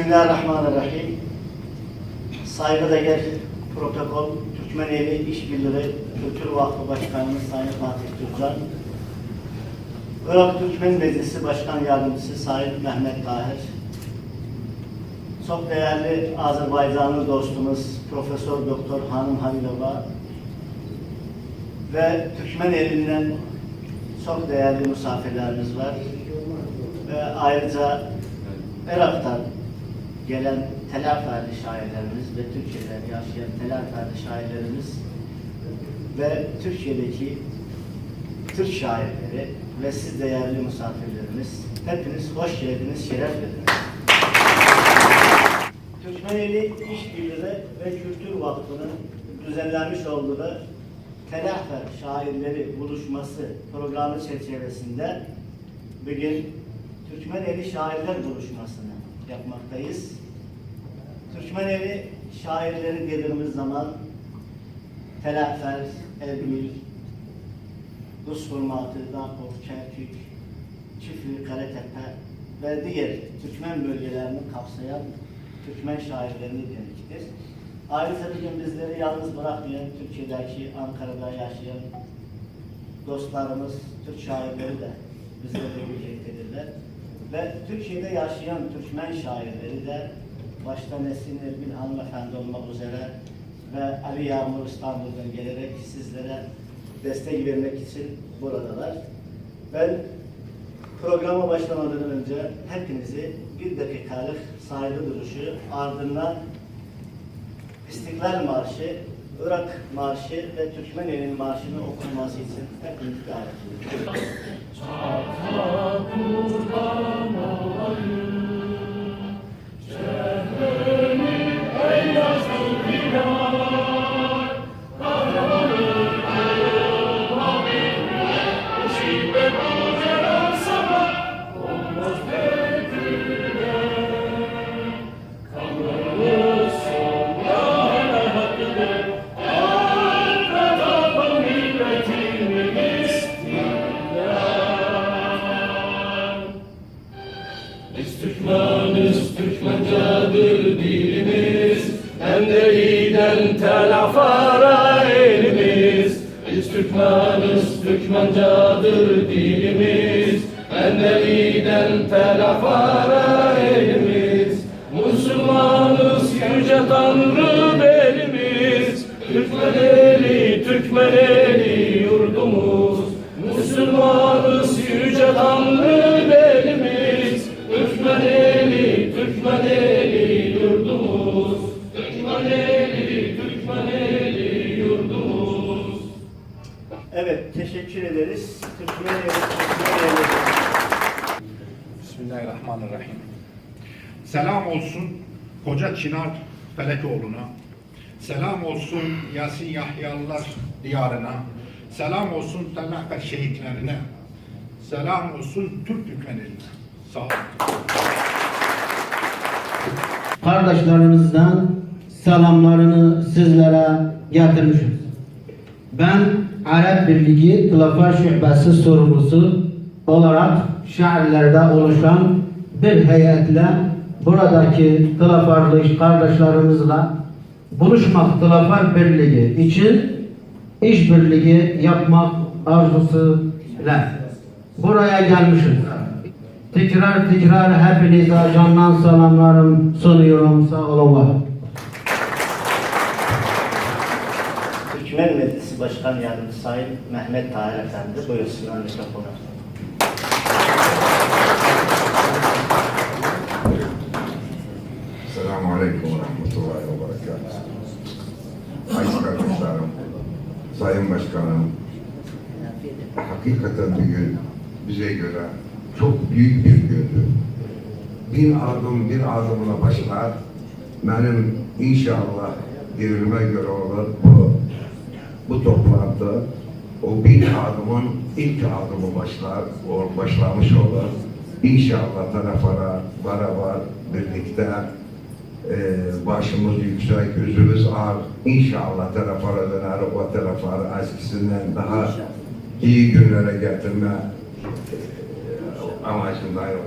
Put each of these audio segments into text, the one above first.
Bismillahirrahmanirrahim. Saygıdeğer protokol Türkmeneli İşbirliği Kültür Vakfı Başkanımız Sayın Fatih Türkcan, Irak Türkmen Meclisi Başkan Yardımcısı Sayın Mehmet Tahir, çok değerli Azerbaycanlı dostumuz Profesör Doktor Hanım Halilova ve Türkmen elinden çok değerli misafirlerimiz var. Ve ayrıca Irak'tan gelen telaferli şairlerimiz ve Türkiye'de yaşayan telaferli şairlerimiz ve Türkiye'deki Türk şairleri ve siz değerli misafirlerimiz, hepiniz hoş geldiniz, şeref verdiniz. Türkmeneli İşbirliği ve Kültür Vakfı'nın düzenlenmiş olduğu Telafer Şairleri Buluşması programı çerçevesinde bugün Türkmeneli Şairler Buluşması'nı yapmaktayız. Türkmeneli şairleri dediğimiz zaman Telafer, Erbil, Rus Hurmatı, Dağkol, Kerkük, Çiftli, Karatepe ve diğer Türkmen bölgelerini kapsayan Türkmen şairlerini demektir. Ayrıca bugün bizleri yalnız bırakmayan Türkiye'deki, Ankara'da yaşayan dostlarımız, Türk şairleri de bizlerle birliktedirler. Ve Türkiye'de yaşayan Türkmen şairleri de başta Nesin Erbil hanımefendi olmak üzere ve Ali Yağmur İstanbul'dan gelerek sizlere destek vermek için buradalar. Ben programa başlamadan önce hepinizi bir dakikalık saygı duruşu ardından İstiklal Marşı, Irak Marşı ve Türkmeneli'nin marşını okunması için hepinizi davet ediyorum. Biz Türkmeniz, Türkmencedir dilimiz, hem de iyiden telafara elimiz. Biz Türkmeniz, Türkmencedir dilimiz, hem de iyiden telafara elimiz. Müslümanız, yüce Tanrı belimiz, Türkmeneli, Türkmeneli yurdumuz. Müslümanız, yüce Tanrı belimiz, Türkmeneli, Türkmeneli yurdumuz. Türkmeneli, Türkmeneli yurdumuz. Evet, teşekkür ederiz. Türkmeneli. Bismillahirrahmanirrahim. Selam olsun Koca Çınar Felekoğlu'na. Selam olsun Yasin Yahyalılar diyarına. Selam olsun Telafer şehitlerine. Selam olsun Türk Türkmeneli'ne. Sağ olun. Kardeşlerimizden selamlarını sizlere getirmişiz. Ben Arap Birliği Telafer Şubesi sorumlusu olarak şairlerde oluşan bir heyetle buradaki Telaferli kardeşlerimizle buluşmak, Telafer Birliği için işbirliği yapmak arzusuyla buraya gelmişiz. Tekrar hepinize candan selamlarım sunuyorum. Sağ olun. Türkmen Meclisi Başkan Yardımcısı Sayın Mehmet Tahir Efendi buyursunlar mikrofona. Selamun Aleyküm ve Rahmetullahi ve Berekatuhu. Aziz kardeşlerim, Sayın Başkanım, hakikaten bugün bize göre çok büyük bir gündü. Bir adımla başlar, benim inşallah dirilime göre olur bu toplantı, o bir adımın ilk adımı başlamış olur. İnşallah taraflara beraber birlikte başımız yüksek, yüzümüz ağır. İnşallah taraflara döner, o tarafları eskisinden daha iyi günlere getirme amacındayım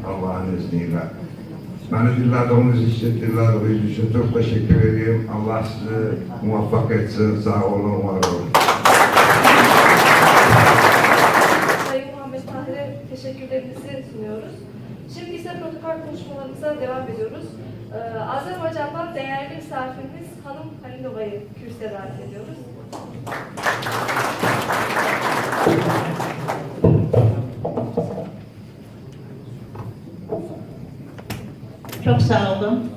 Allah'ın izniyle. Beni dinlediğiniz için çok teşekkür ediyorum. Allah sizi muvaffak etsin. Sağ olun, var olun. Sayın Muhammed Tahir'e teşekkürlerimizi sunuyoruz. Şimdi ise protokol konuşmalarımıza devam ediyoruz. Azerbaycan'dan değerli misafirimiz Hanım Halilova'yı kürsüye davet ediyoruz. Çok sağ olun.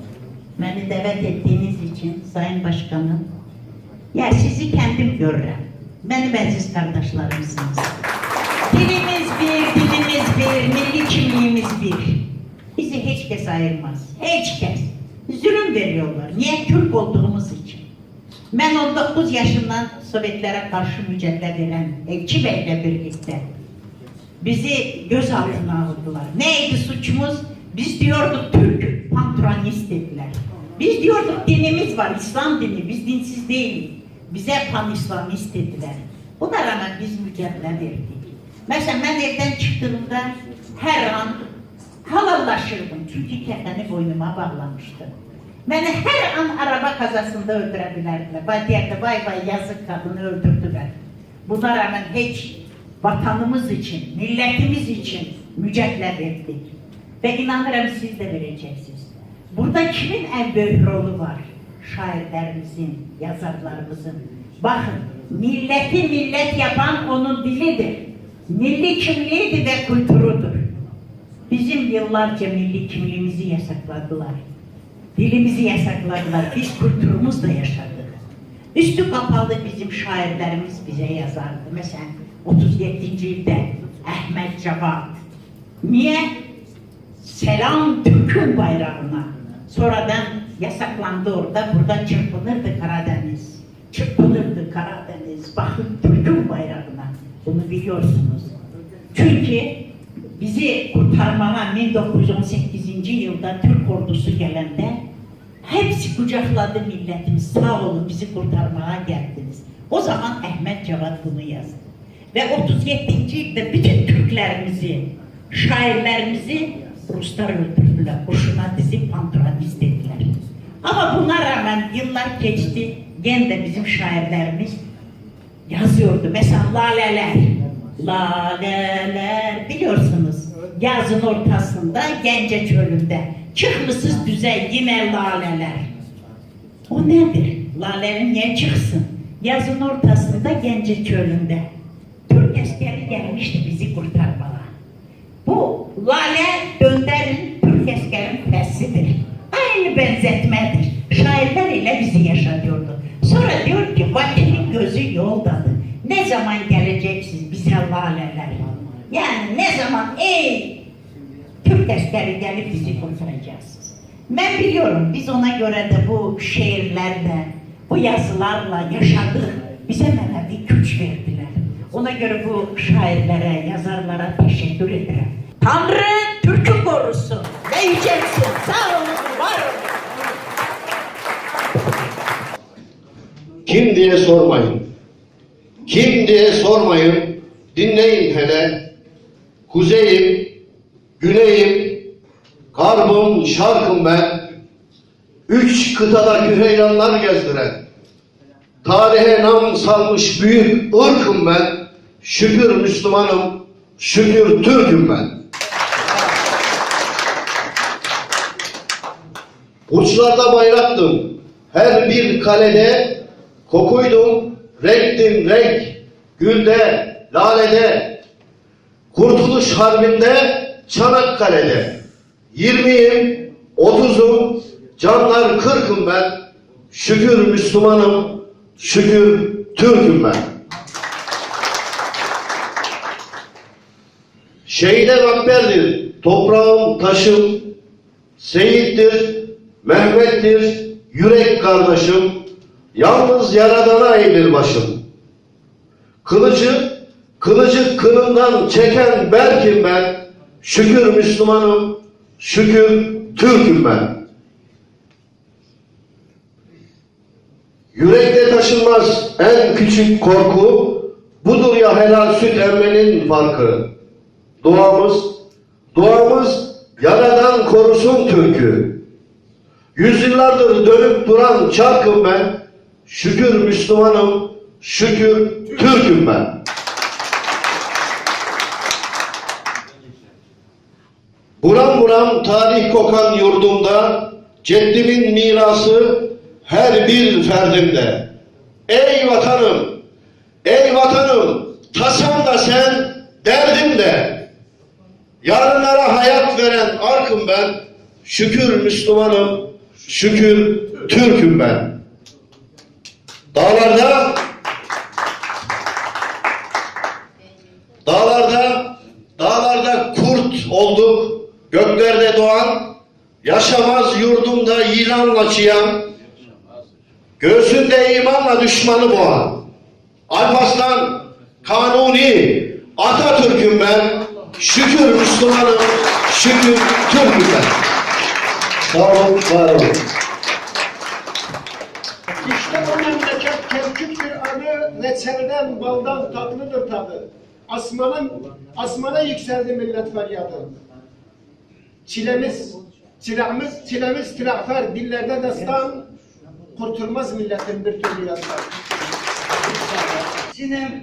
Beni davet ettiğiniz için Sayın Başkanım. Ya sizi kendim görürüm. Benim aziz kardeşlerimsiniz. Dilimiz bir, dilimiz bir, milli kimliğimiz bir. Bizi hiç kes ayırmaz. Hiç kes. Zulüm veriyorlar. Niye? Türk olduğumuz için. Ben 19 yaşından Sovyetlere karşı mücadele veren Elçi Bey'le birlikte bizi gözaltına aldılar. Neydi suçumuz? Biz diyorduk Türk, pantronist dediler. Biz diyorduk dinimiz var, İslam dini, biz dinsiz değiliz. Bize pan-İslamist dediler. Buna rağmen biz mücadele verdik. Mesela ben evden çıktığımda her an halallaşırdım. Çünkü kendini boynuma bağlamıştım. Beni her an araba kazasında öldürebilirdiler. Vay yazık kadını öldürdüler. Buna rağmen hiç vatanımız için, milletimiz için mücadele verdik. Ve inanırım siz de vereceksiniz. Burada kimin en büyük rolü var? Şairlerimizin, yazarlarımızın. Bakın, milleti millet yapan onun dilidir. Milli kimliğidir ve kültürüdür. Bizim yıllarca milli kimliğimizi yasakladılar. Dilimizi yasakladılar. Biz kültürümüzle yaşadık. Üstü kapalı bizim şairlerimiz bize yazardı. Mesela 37. yılda Ahmet Cevat. Niye? Selam Türk'ün bayrağına. Sonradan yasaklandı orada. Burada çırpınırdı Karadeniz. Çırpınırdı Karadeniz. Bakın Türk'ün bayrağına. Bunu biliyorsunuz. Çünkü bizi kurtarmaya 1918. yılda Türk ordusu gelende hepsi kucakladı milletimiz. Sağ olun bizi kurtarmaya geldiniz. O zaman Ahmet Cevat bunu yazdı. Ve 37. yılda bütün Türklerimizi, şairlerimizi Ruslar öldürdüler. Boşuna dizip pantronist dediler. Ama buna rağmen yıllar geçti. Gene de bizim şairlerimiz yazıyordu. Mesela laleler. Laleler biliyorsunuz. Yazın ortasında Gence çölünde. Çıkmışsız düze yine laleler. O nedir? Lalenin niye çıksın? Yazın ortasında Gence çölünde. Türk askeri gelmişti bizi kurtarmaya. Bu lale dönderin Türk askerin fesidir. Aynı benzetmedir. Şairler ile bizi yaşatıyordu. Sonra diyor ki vakinin gözü yoldadır. Ne zaman geleceksiniz bize laleler? Yani ne zaman ey Türk askeri gelip bizi kurtaracaksınız? Ben biliyorum biz ona göre de bu şiirlerle, bu yazılarla yaşadık. Bize manevi güç verdiler. Ona göre bu şairlere, yazarlara teşekkür ederim. Tanrı Türk'ü korusun ve yücelsin. Sağ olun, var olun. Kim diye sormayın. Kim diye sormayın. Dinleyin hele. Kuzeyim, güneyim, garbım, şarkım ben. 3 kıtada küheylanlar gezdiren. Tarihe nam salmış büyük ırkım ben. Şükür Müslümanım, şükür Türk'üm ben. Uçlarda bayraktım, her bir kalede kokuydum, renktim renk, gülde, lalede. Kurtuluş Harbi'nde, Çanakkale'de. 20'yim, 30'um, canlar 40'ım ben. Şükür Müslümanım, şükür Türk'üm ben. Şehide makberdir, toprağım, taşım, Seyit'tir, Mehmet'tir, yürek kardeşim, yalnız Yaradan'a eğilir başım. Kılıcı kınından çeken Berk'im ben, şükür Müslümanım, şükür Türk'üm ben. Yürekte taşınmaz en küçük korku, budur ya helal süt emmenin farkı. Duamız Yaradan korusun Türk'ü. Yüzyıllardır dönüp duran çarkım ben. Şükür Müslümanım, şükür Türk'üm ben. Buram buram tarih kokan yurdumda, ceddimin mirası her bir ferdimde. Ey vatanım, ey vatanım, tasam da sen, derdim de. Yarınlara hayat veren arkım ben, şükür Müslümanım, şükür Türk'üm ben. Dağlarda kurt olduk, göklerde doğan, yaşamaz yurdumda yılanla çıyan, göğsünde imanla düşmanı boğan, Alparslan, Kanuni, Atatürk'üm ben, şükür Müslümanım, şükür Türk'üm ben. Sağ olun, var olun. İşte o memleket Kerkük'tür adı, reçelden, baldan tatlıdır tadı. Asmana yükseldi millet feryadı. Çilemiz tilafer, dillerde destan, kurtulmaz milletin bir türlü yastan.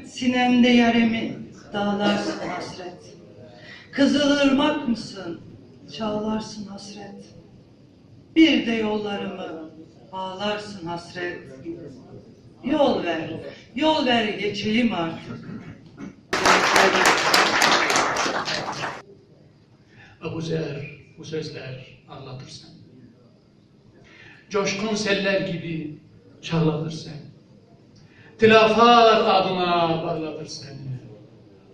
Sinemde yaremi dağlarsın hasret. Kızılırmak mısın, çağlarsın hasret. Bir de yollarımı bağlarsın hasret. Yol ver geçeyim artık. Abuzer bu sözler anlatır sen. Coşkun seller gibi çağlatır sen. Tilafar adına bağlatır seni.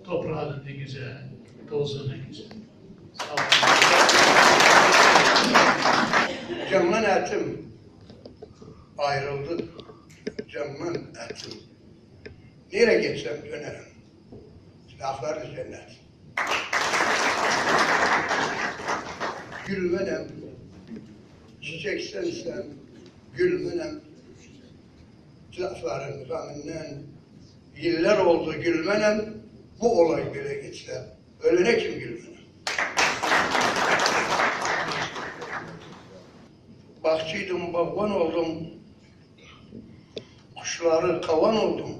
Toprağı ne güzel, tozu ne güzel. Sağ ol. Canımın etim ayrıldı. Canımın etim. Nereye geçsem dönerim. Laflar cennet. Gülmenem, çiçek sensen, gülmenem. Lafların zaminden yıllar oldu gülmenem. Bu olay bile geçse, ölene kim gülmenem? Bahçıydım, bağban oldum. Kuşları kavan oldum.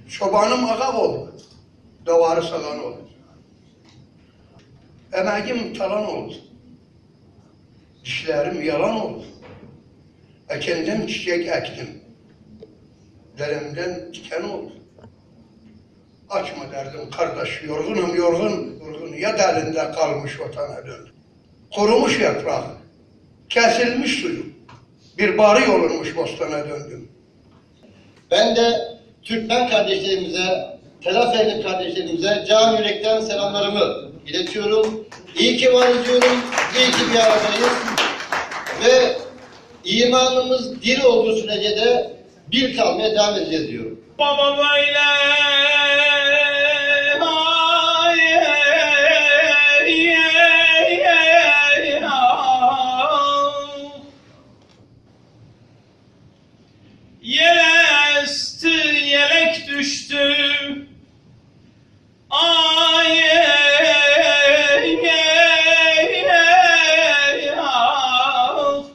Çobanım ağa oldu. Davarı salan oldu. Emeğim talan oldu. Dişlerim yalan oldu. Ekendim çiçek ektim. Derimden diken oldu. Açma derdim kardeş, yorgunum yorgun. Ya derinde kalmış vatana döndüm. Kurumuş yaprağı, kesilmiş suyu. Bir bari olurmuş bostana döndüm. Ben de Türkmen kardeşlerimize, Telaferli kardeşlerimize can yürekten selamlarımı iletiyorum. İyi ki varız diyorum, iyi ki bir aradayız. Ve imanımız diri olduğu sürece de bir kalmaya devam edeceğiz diyorum. Baba böyle yel esti, yelek düştü. Ay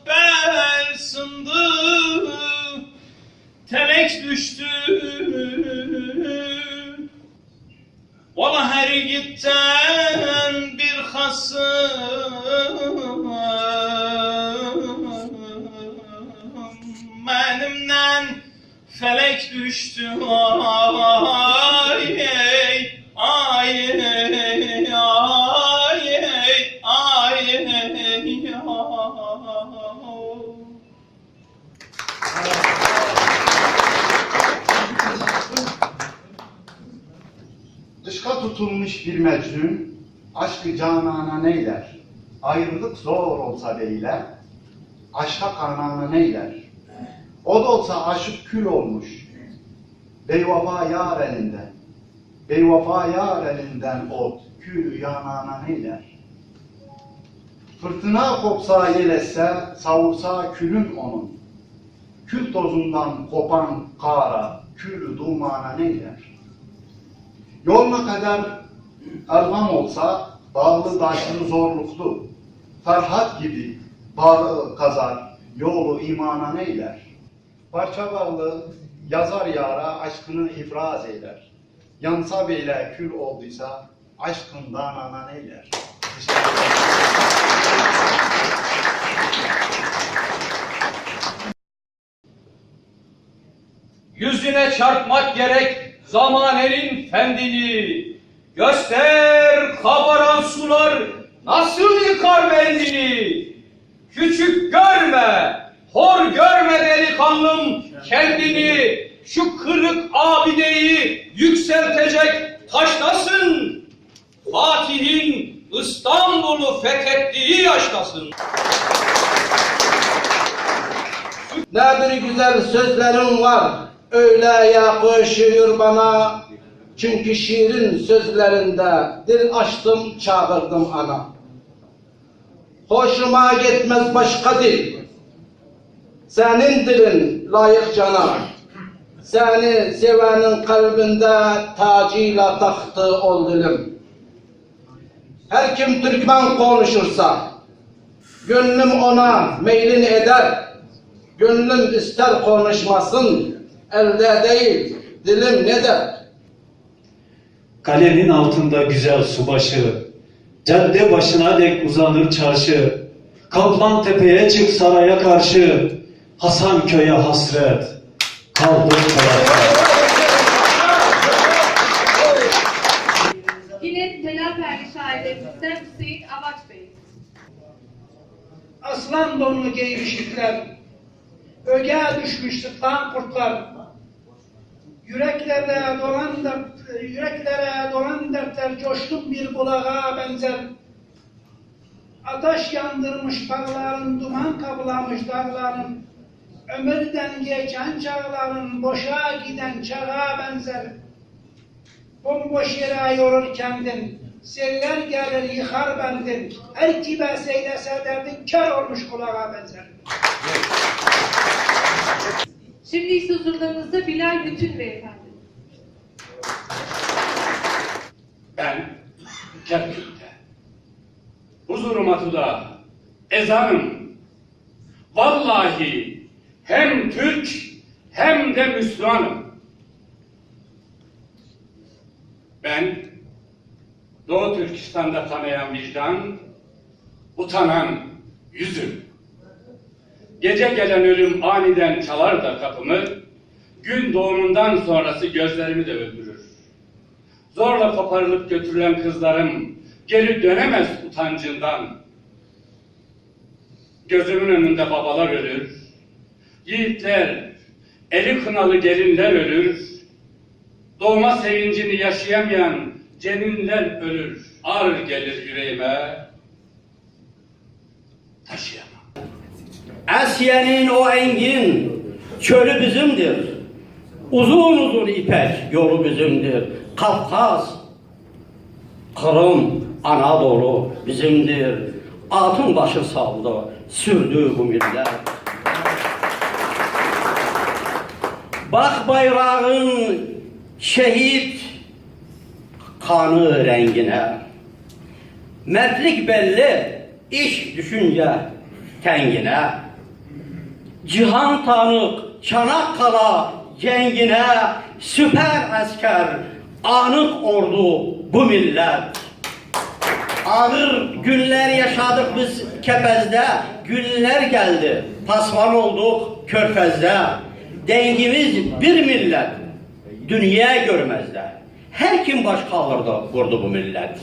bel sındı, telek düştü. Valla her gitten bir hasım benimden felek düştü. Ay ay ay ay ay. Dışka tutulmuş bir mecnun, aşkı canana neyler? Ayrılık zor olsa beyler, aşka kanana neyler? O da olsa aşık kül olmuş, beyvafa yar elinden. Beyvafa yar elinden ot, kül yanana neyler? Fırtına kopsa yel etse, savursa külün onun. Kül tozundan kopan kara, kül dumana neyler? Yoluna kadar elham olsa, Bağlı başlı zorluklu, Ferhat gibi bağlı kazar, yolu imana neyler? Parça bağlı yazar yara aşkını ifraz eyler. Yansa bile kül olduysa aşkından ana neyler? Teşekkür ederim. Yüzüne çarpmak gerek zamanenin fendini. Göster kabaran sular nasıl yıkar bendini. Küçük görme, hor görme delikanlım kendini. Şu kırık abideyi yükseltecek taştasın. Fatih'in İstanbul'u fethettiği yaştasın. Ne bir güzel sözlerin var, öyle yakışıyor bana. Çünkü şiirin sözlerinde dil açtım, çağırdım ana. Hoşuma gitmez başka dil, senin dilin layık cana. Seni sevenin kalbinde tacıyla taktı ol dilim. Her kim Türkmen konuşursa, gönlüm ona meylin eder. Gönlüm ister konuşmasın, elde değil, dilim ne der? Kalenin altında güzel subaşı, cadde başına dek uzanır çarşı. Kaplan tepeye çık saraya karşı, Hasanköy'e hasret, kaldır tarafta. Yine Telaferli şairlerimizden Hüseyin Avaç Bey. Aslan donunu giymiş itler, öge düşmüş sıktan kurtlar. Yüreklere dolan dertler coşkun bir bulağa benzer. Ateş yandırmış dağların, duman kaplamış dağların. Ömürden geçen çağların, boşa giden çağa benzer. Bomboş yere yorur kendin, seller gelir yıkar bendin. Her kime seylese derdin, kör olmuş kulağa benzer. Şimdi ise huzurlarınızda Bilal Bütün Beyefendi. Ben Kerkük'te, Huzurumatu'da ezanım. Vallahi hem Türk hem de Müslümanım. Ben Doğu Türkistan'da kanayan vicdan, utanan yüzüm. Gece gelen ölüm aniden çalar da kapımı, gün doğumundan sonrası gözlerimi de öldürür. Zorla koparılıp götürülen kızlarım geri dönemez utancından. Gözümün önünde babalar ölür, yiğitler, eli kınalı gelinler ölür, doğma sevincini yaşayamayan ceninler ölür. Ağır gelir yüreğime, taşıyamam. Asya'nın o engin çölü bizimdir. Uzun uzun ipek yolu bizimdir. Kafkas, Kırım, Anadolu bizimdir. Atın başı saldı, sürdü bu millet. Bak bayrağın şehit kanı rengine. Mertlik belli, iş düşünce tengine. Cihan tanık Çanakkale cengine, süper asker anık ordu bu millet. Ağır günler yaşadık biz Kepez'de, günler geldi, pasvan olduk Körfez'de. Dengimiz bir millet, dünya görmezde. Her kim baş kaldırdı, vurdu bu millet.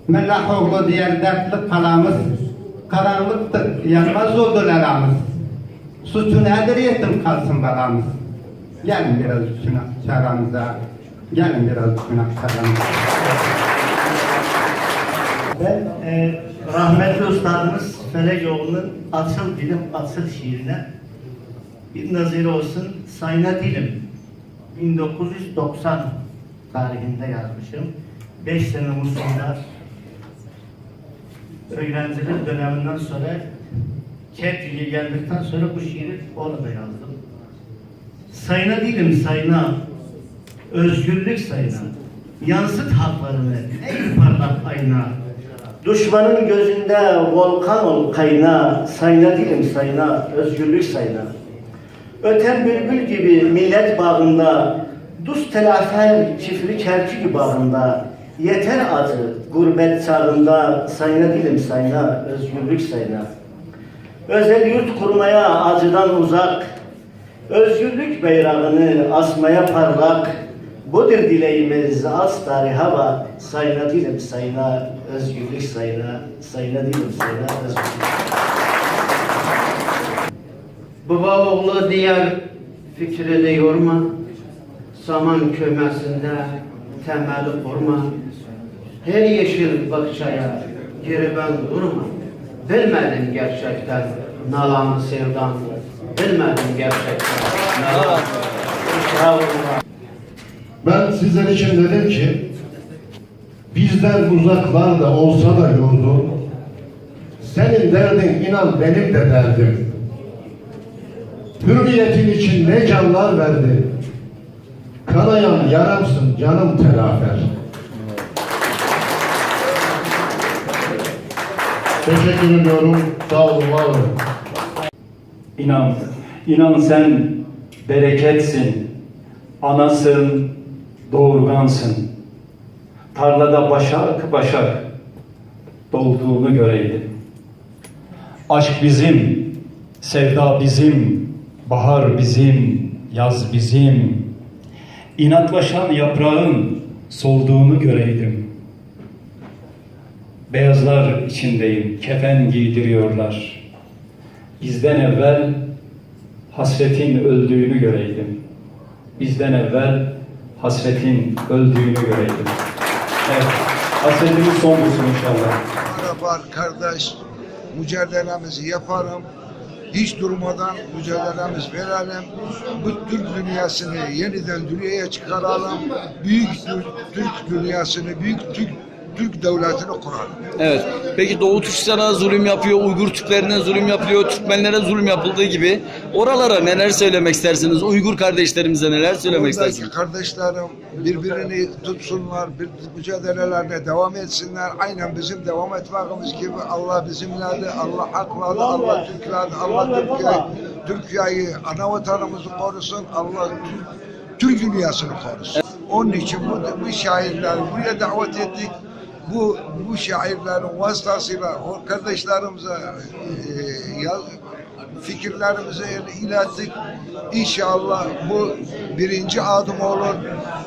Mellah oğlu diyen dertli kalamız, karanlıktır, yanmaz oldu aramız. Suçu nedir yetim kalsın balamız. Gelin biraz günah çaramıza, gelin biraz günah çaramıza. Ben rahmetli ustadımız Felekoğlu'nun Atıl Dilim Atıl şiirine bir nazire olsun Sayna Dilim 1990 tarihinde yazmışım. 5 sene Musullar öğrencilik döneminden sonra Kerkük'e geldikten sonra bu şiiri orada yazdım. Sayna dilim sayna, özgürlük sayna, Yansıt haklarını ey parlak ayna. Düşmanın gözünde volkan ol kayna, sayna dilim sayna, özgürlük sayna. Öten bülbül gibi millet bağında, dus telafer çiftlik kerkük bağında, yeter adı gurbet çağında, sayna dilim sayna, özgürlük sayna. Özel yurt kurmaya acıdan uzak, özgürlük bayrağını asmaya parlak, budur dileğimiz az tariha bak, sayna dilim sayna, özgürlük sayna, sayna dilim sayna, özgürlük. Baba oğlu diğer fikrini yorma, saman kümesinde temeli kurma, her yeşil bakçaya geri ben durma, bilmedim gerçekten nalanı sevdan, bilmedim gerçekten nalanı. Ben sizler için dedim ki, bizden uzaklarda olsa da yurdum, senin derdin inan benim de derdim. Hürriyetin için ne canlar verdi, kanayan yaramsın canım telafer. Teşekkür ediyorum, sağ olun, var olun. İnan sen bereketsin, anasın, doğurgansın. Tarlada başak başak dolduğunu göreydim. Aşk bizim, sevda bizim, bahar bizim, yaz bizim. İnatlaşan yaprağın solduğunu göreydim. Beyazlar içindeyim, kefen giydiriyorlar. Bizden evvel hasretin öldüğünü göreydim. Bizden evvel hasretin öldüğünü göreydim. Evet, hasretimiz son bulsun inşallah. Merhaba kardeş, mücadelemizi yaparım. Hiç durmadan mücadelemiz verelim. Bu Türk dünyasını yeniden dünyaya çıkaralım. Büyük Türk dünyasını, büyük Türk devletini kuralım. Evet. Peki Doğu Türkistan'a zulüm yapıyor, Uygur Türklerine zulüm yapıyor, Türkmenlere zulüm yapıldığı gibi oralara neler söylemek istersiniz? Uygur kardeşlerimize neler söylemek istersiniz? Kardeşlerim birbirini tutsunlar, mücadelelerine devam etsinler. Aynen bizim devam etmemiz gibi Allah bizimledi, Allah hakladı, Allah Türkledi, Allah Türkiye'yi, ana vatanımızı korusun, Allah Türk dünyasını korusun. Onun için bu şairleri buraya davet ettik. Bu şairlerin vasıtasıyla o kardeşlerimize fikirlerimizi ilettik. İnşallah bu birinci adım olur.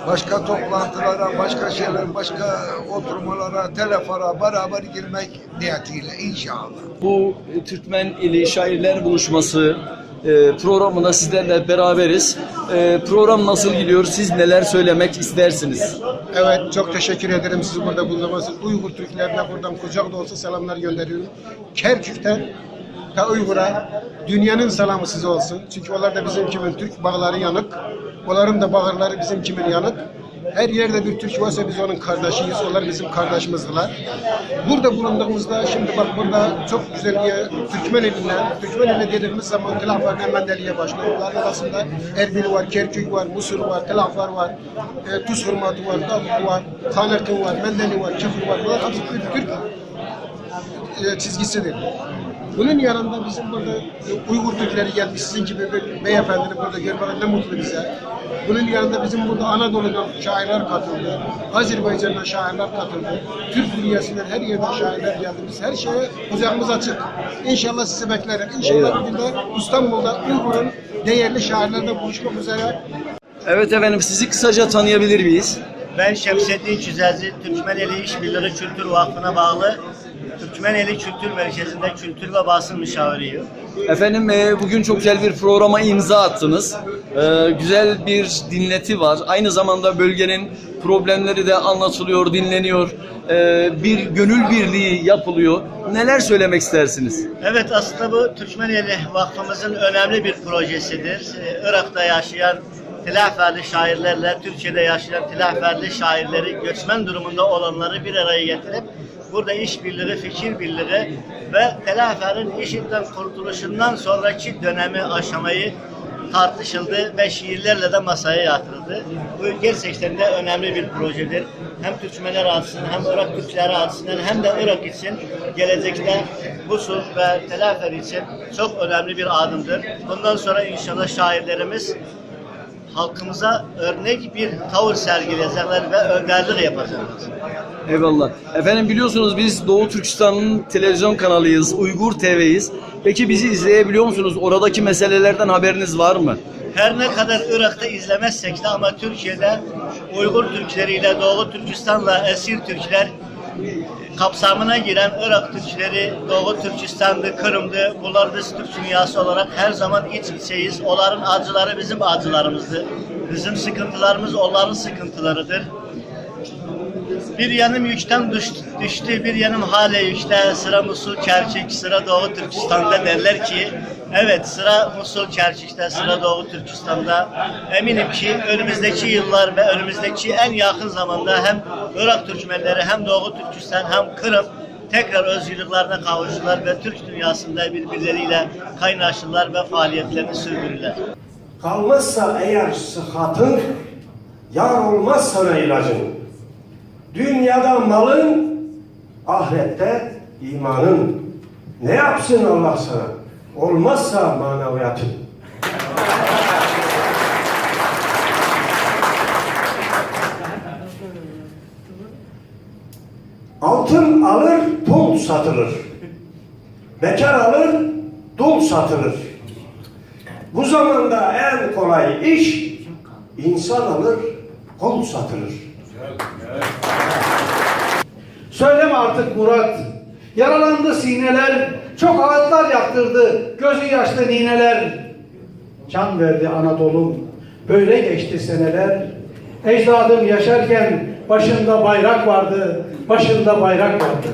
Başka toplantılara, başka şeyler, başka oturmalara, telefona beraber girmek niyetiyle inşallah. Bu Türkmen ili şairler buluşması programında sizlerle beraberiz. Program nasıl gidiyor? Siz neler söylemek istersiniz? Evet, çok teşekkür ederim sizi burada bulunması. Uygur Türklerine buradan kucak dolusu selamlar gönderiyorum. Kerkük'ten ta Uygur'a dünyanın selamı size olsun. Çünkü onlar da bizim kimin Türk bağları yanık. Onların da bağırları bizim kimin yanık. Her yerde bir Türk varsa biz onun kardeşiyiz. Onlar bizim kardeşimizdiler. Burada bulunduğumuzda şimdi bak burada çok güzel bir Türkmen eli dediğimiz zaman Tilaflar Mendeli'ye başlıyor. Onların arasında Erbil var, Kerkük var, Musul var, Tilaflar var, Tuz Hurmatı var, Davut var, Kanırkın var, Mendeli var, Kefir var. Bunlar hepsi Türk çizgisidir. Bunun yanında bizim burada Uygur Türkleri gelmiş, sizin gibi bir beyefendini burada görmek ne mutlu bize. Bunun yanında bizim burada Anadolu'dan şairler katıldı, Azerbaycan'dan şairler katıldı, Türk dünyasından her yerden şairler geldi. Biz her şeye kucağımız açık. İnşallah sizi bekleriz. İnşallah bir de İstanbul'da Uygur'un değerli şairlerle buluşmak üzere. Evet efendim, sizi kısaca tanıyabilir miyiz? Ben Şemsettin Çizerci, Türkmeneli İşbirliği Kültür Vakfı'na bağlı Türkmeneli Kültür Merkezi'nde kültür ve basın müşaviriyim. Efendim bugün çok güzel bir programa imza attınız. Güzel bir dinleti var. Aynı zamanda bölgenin problemleri de anlatılıyor, dinleniyor. Bir gönül birliği yapılıyor. Neler söylemek istersiniz? Evet, aslında bu Türkmeneli Vakfımızın önemli bir projesidir. Irak'ta yaşayan Tilaferli şairlerle Türkiye'de yaşayan Tilaferli şairleri, göçmen durumunda olanları bir araya getirip burada işbirliği, fikir birliği ve Tilafer'in IŞİD'den kurtuluşundan sonraki dönemi, aşamayı tartışıldı ve şiirlerle de masaya yatırıldı. Bu gerçekten de önemli bir projedir. Hem Türkmenler açısından hem Irak Türkleri açısından hem de Irak için gelecekte Musul ve Tel Afer için çok önemli bir adımdır. Bundan sonra inşallah şairlerimiz halkımıza örnek bir tavır sergileyecekler ve önderlik yapacaklar. Eyvallah. Efendim biliyorsunuz biz Doğu Türkistan'ın televizyon kanalıyız, Uygur TV'yiz. Peki bizi izleyebiliyor musunuz? Oradaki meselelerden haberiniz var mı? Her ne kadar Irak'ta izlemezsek de ama Türkiye'de Uygur Türkleriyle Doğu Türkistan'la esir Türkler kapsamına giren Irak Türkleri, Doğu Türkistan'dı, Kırım'dı, bunlar da Türk dünyası olarak her zaman iç içeyiz. Onların acıları bizim acılarımızdır. Bizim sıkıntılarımız onların sıkıntılarıdır. Bir yanım yükten düştü, bir yanım hala yükte. Sıra Musul, Kerkük, sıra Doğu Türkistan'da derler ki, evet sıra Musul, Kerkük'te, sıra Doğu Türkistan'da. Eminim ki önümüzdeki yıllar ve önümüzdeki en yakın zamanda hem Irak Türkmenleri hem Doğu Türkistan hem Kırım tekrar özgürlüklerine kavuşurlar ve Türk dünyasında birbirleriyle kaynaşırlar ve faaliyetlerini sürdürürler. Kalmazsa eğer sıhhatın, yar olmaz sana ilacın. Dünyada malın, ahirette imanın. Ne yapsın Allah sana? Olmazsa maneviyatın. Altın alır, pul satılır. Bekar alır, dul satılır. Bu zamanda en kolay iş, insan alır, kol satılır. Söyleme artık Murat. Yaralandı sineler, çok ağıtlar yaktırdı gözü yaşlı nineler. Can verdi Anadolu'm, böyle geçti seneler. Ecdadım yaşarken başında bayrak vardı, başında bayrak vardı.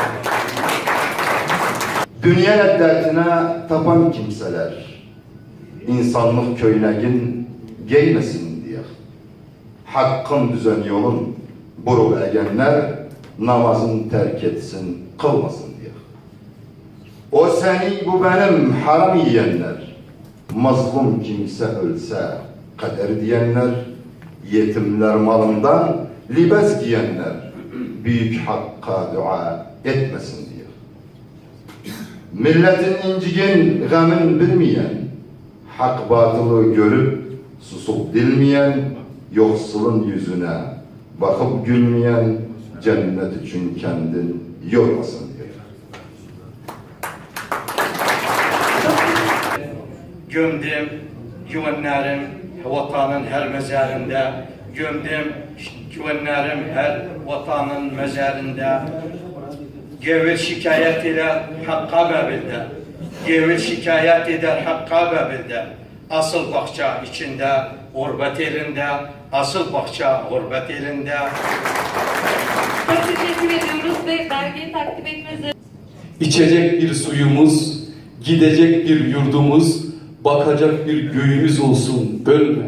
Dünya lezzetine tapan kimseler, insanlık köynegin geymesin diye. Hakkın düzen yolun buruk egenler, namazın terk etsin, kılmasın diye. O seni, bu benim haram yiyenler, mazlum kimse ölse kader diyenler, yetimler malından libas giyenler, büyük hakka dua etmesin diye. Milletin incigin, gamın bilmeyen, hak batılı görüp susup dilmeyen, yoksulun yüzüne bakıp gülmeyen, cennet için kendin yormasın diye. Gömdüm güvenlerim vatanın her mezarında, gömdüm güvenlerim her vatanın mezarında. Gevil şikayet eder hakka babilde, gevil şikayet eder hakka babilde. Asıl bahçe içinde, gurbet elinde, asıl bahçe gurbet elinde. Çok teşekkür ediyoruz ve belgeyi takdim etmenizi. İçecek bir suyumuz, gidecek bir yurdumuz, bakacak bir göğümüz olsun, bölme.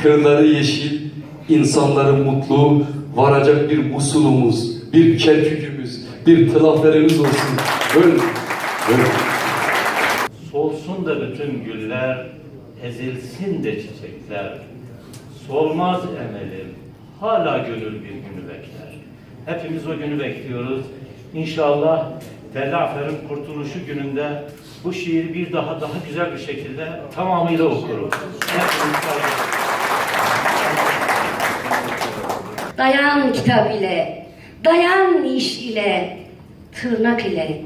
Kırları yeşil, insanları mutlu, varacak bir Musul'umuz, bir Kerkük'ümüz, bir Tılaferimiz olsun, bölme. Bölme. Solsun da bütün güller, ezilsin de çiçekler. Solmaz emelim, hala gönül bir günü bekler. Hepimiz o günü bekliyoruz. İnşallah Tel Afer'in kurtuluşu gününde bu şiiri bir daha güzel bir şekilde tamamıyla okurum. Dayan kitap ile, dayan iş ile, tırnak ile,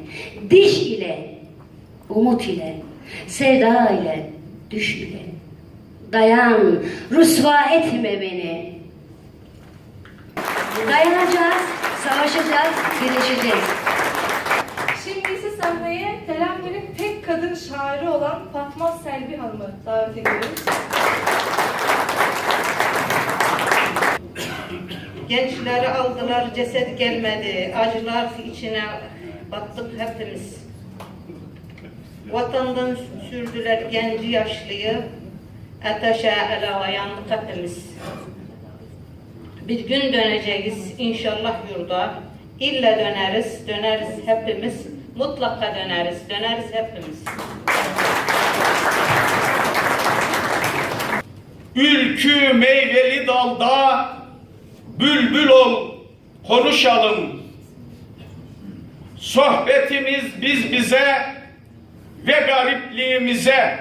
diş ile, umut ile, sevda ile, düş ile. Dayan, rüsva etme beni. Dayanacağız, savaşacağız, birleşeceğiz. Şimdi ise sahneye Tel Afer'in tek kadın şairi olan Fatma Selvi Hanım'ı davet ediyoruz. Gençleri aldılar, ceset gelmedi. Acılar içine battık hepimiz. Vatandan sürdüler genci yaşlıyı. Ateşe alava yandık hepimiz. Bir gün döneceğiz inşallah yurda. İlle döneriz hepimiz. Mutlaka döneriz hepimiz. ülkü meyveli dalda, bülbül ol konuşalım. Sohbetimiz biz bize ve garipliğimize,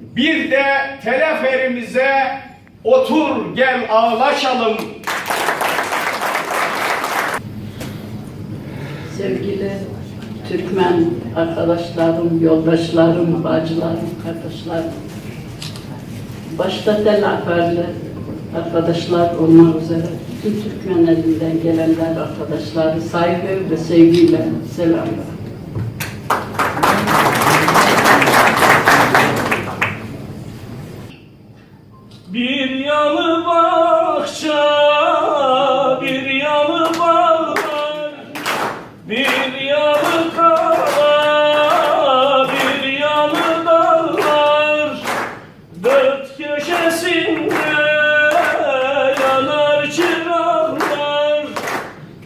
bir de teleferimize otur gel ağlaşalım. Sevgili Türkmen arkadaşlarım, yoldaşlarım, bacılarım, kardeşlerim, başta telaferli arkadaşlar olmak üzere bütün Türkmen elinden gelenler arkadaşları saygı ve sevgiyle selamlar. Bir yanı bahçe, bir yanı bağlar, bir yanı kara, bir yanı dağlar, dört köşesinde yanar çıraklar,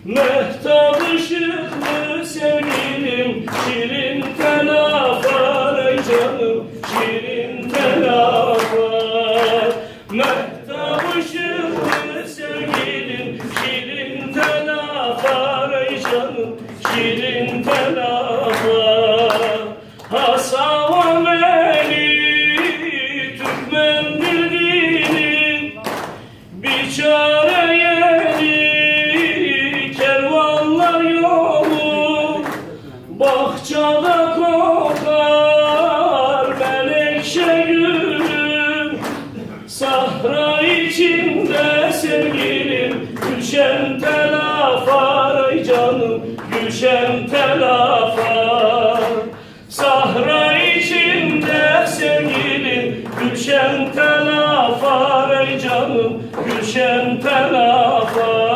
mehtap ışıklı sevgilim, şirin telafar ey canım, şirin telafar. Mehtap ışıklı sevgilim, şirin telafar ey canım, şirin telafar. Hasavan eli Türkmen bildiğini, biçare yeri kervanlar yolu, bahçada kokar menekşe gülüm, sahra içinde sevgilim, gülşen telafar ey canım, gülşen telafar. Sahra içinde sevgilim, gülşen telafar ey canım, gülşen telafar.